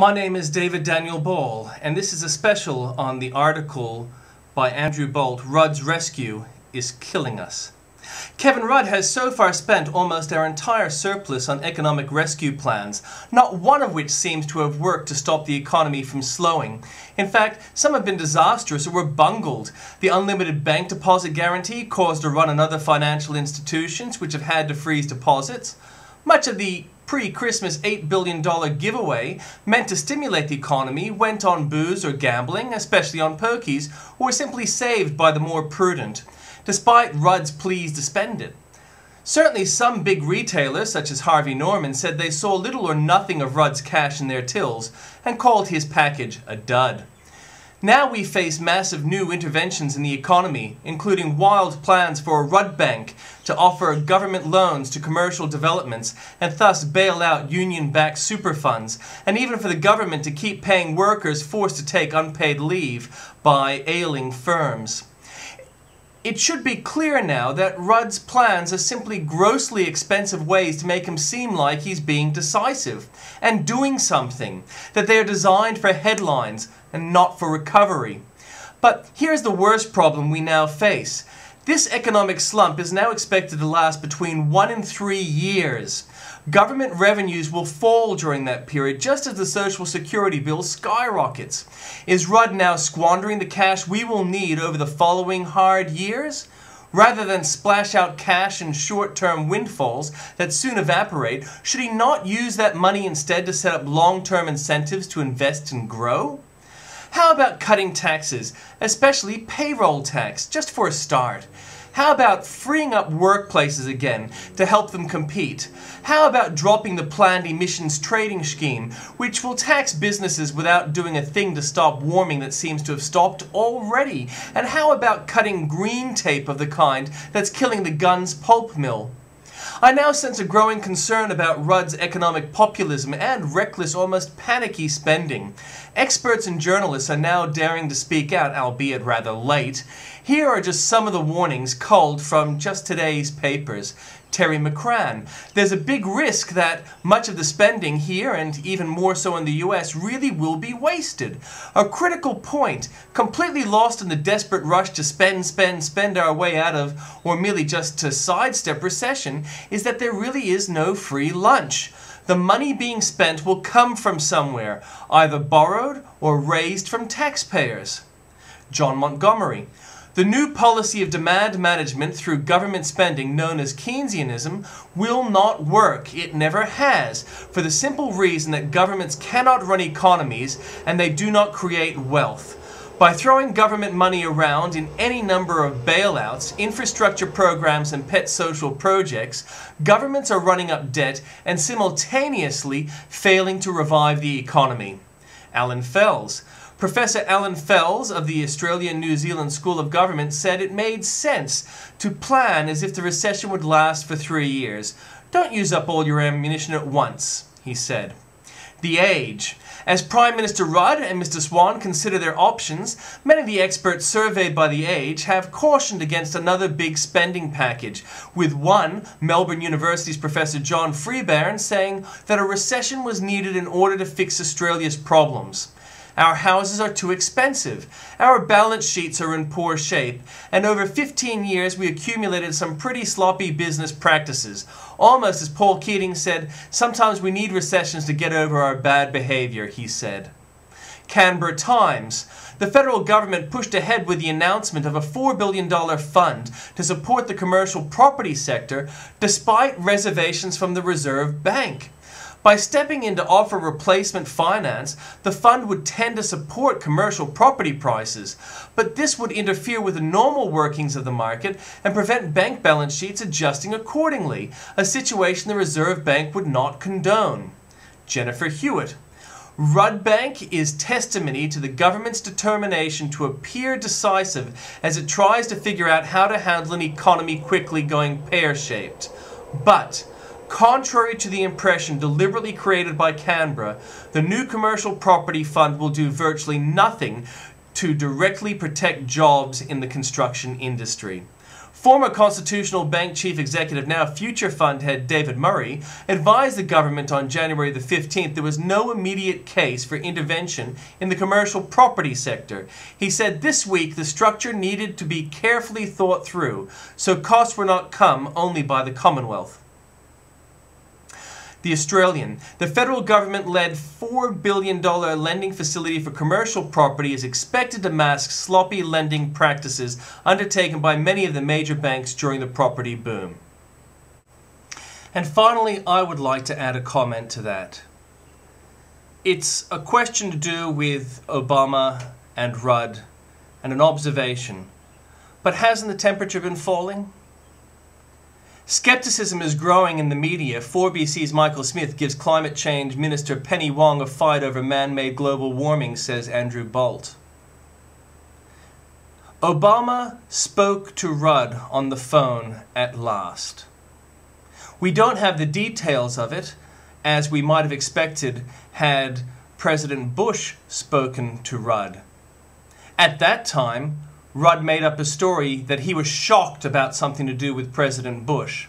My name is David Daniel Ball, and this is a special on the article by Andrew Bolt, Rudd's Rescue is Killing Us. Kevin Rudd has so far spent almost our entire surplus on economic rescue plans, not one of which seems to have worked to stop the economy from slowing. In fact, some have been disastrous or were bungled. The unlimited bank deposit guarantee caused a run on other financial institutions which have had to freeze deposits. Much of the pre-Christmas $8 billion giveaway meant to stimulate the economy went on booze or gambling, especially on pokies, or were simply saved by the more prudent, despite Rudd's pleas to spend it. Certainly some big retailers, such as Harvey Norman, said they saw little or nothing of Rudd's cash in their tills and called his package a dud. Now we face massive new interventions in the economy, including wild plans for a Rudd Bank to offer government loans to commercial developments and thus bail out union-backed super funds, and even for the government to keep paying workers forced to take unpaid leave by ailing firms. It should be clear now that Rudd's plans are simply grossly expensive ways to make him seem like he's being decisive and doing something, that they are designed for headlines and not for recovery. But here's the worst problem we now face. This economic slump is now expected to last between 1 and 3 years. Government revenues will fall during that period just as the Social Security bill skyrockets. Is Rudd now squandering the cash we will need over the following hard years? Rather than splash out cash in short-term windfalls that soon evaporate, should he not use that money instead to set up long-term incentives to invest and grow? How about cutting taxes, especially payroll tax, just for a start? How about freeing up workplaces again to help them compete? How about dropping the planned emissions trading scheme, which will tax businesses without doing a thing to stop warming that seems to have stopped already? And how about cutting green tape of the kind that's killing the Gunns pulp mill? I now sense a growing concern about Rudd's economic populism and reckless, almost panicky spending. Experts and journalists are now daring to speak out, albeit rather late. Here are just some of the warnings culled from just today's papers. Terry McCrann. There's a big risk that much of the spending here, and even more so in the US, really will be wasted. A critical point, completely lost in the desperate rush to spend our way out of, or merely just to sidestep recession, is that there really is no free lunch. The money being spent will come from somewhere, either borrowed or raised from taxpayers. John Montgomery. The new policy of demand management through government spending, known as Keynesianism, will not work. It never has, for the simple reason that governments cannot run economies and they do not create wealth. By throwing government money around in any number of bailouts, infrastructure programs, and pet social projects, governments are running up debt and simultaneously failing to revive the economy. Alan Fels. Professor Alan Fels of the Australian-New Zealand School of Government said it made sense to plan as if the recession would last for 3 years. Don't use up all your ammunition at once, he said. The Age. As Prime Minister Rudd and Mr Swan consider their options, many of the experts surveyed by The Age have cautioned against another big spending package, with one, Melbourne University's Professor John Freebairn, saying that a recession was needed in order to fix Australia's problems. Our houses are too expensive, our balance sheets are in poor shape, and over 15 years we accumulated some pretty sloppy business practices. Almost as Paul Keating said, sometimes we need recessions to get over our bad behaviour, he said. Canberra Times. The federal government pushed ahead with the announcement of a $4 billion fund to support the commercial property sector despite reservations from the Reserve Bank. By stepping in to offer replacement finance, the fund would tend to support commercial property prices, but this would interfere with the normal workings of the market and prevent bank balance sheets adjusting accordingly, a situation the Reserve Bank would not condone. Jennifer Hewitt. Rudd Bank is testimony to the government's determination to appear decisive as it tries to figure out how to handle an economy quickly going pear-shaped. But contrary to the impression deliberately created by Canberra, the new commercial property fund will do virtually nothing to directly protect jobs in the construction industry. Former Constitutional Bank Chief Executive, now Future Fund head David Murray, advised the government on January the 15th there was no immediate case for intervention in the commercial property sector. He said this week the structure needed to be carefully thought through, so costs were not come only by the Commonwealth. The Australian. The federal government-led $4 billion lending facility for commercial property is expected to mask sloppy lending practices undertaken by many of the major banks during the property boom. And finally, I would like to add a comment to that. It's a question to do with Obama and Rudd and an observation. But hasn't the temperature been falling? Skepticism is growing in the media. 4BC's Michael Smith gives climate change minister Penny Wong a fight over man-made global warming, says Andrew Bolt. Obama spoke to Rudd on the phone at last. We don't have the details of it, as we might have expected had President Bush spoken to Rudd. At that time, Rudd made up a story that he was shocked about something to do with President Bush.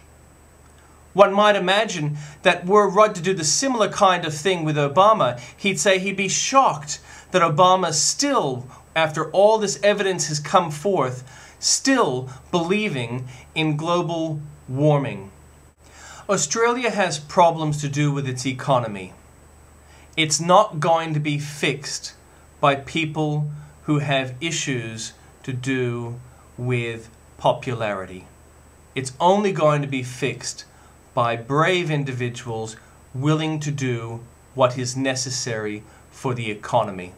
One might imagine that were Rudd to do the similar kind of thing with Obama, he'd say he'd be shocked that Obama still, after all this evidence has come forth, still believing in global warming. Australia has problems to do with its economy. It's not going to be fixed by people who have issues to do with popularity. It's only going to be fixed by brave individuals willing to do what is necessary for the economy.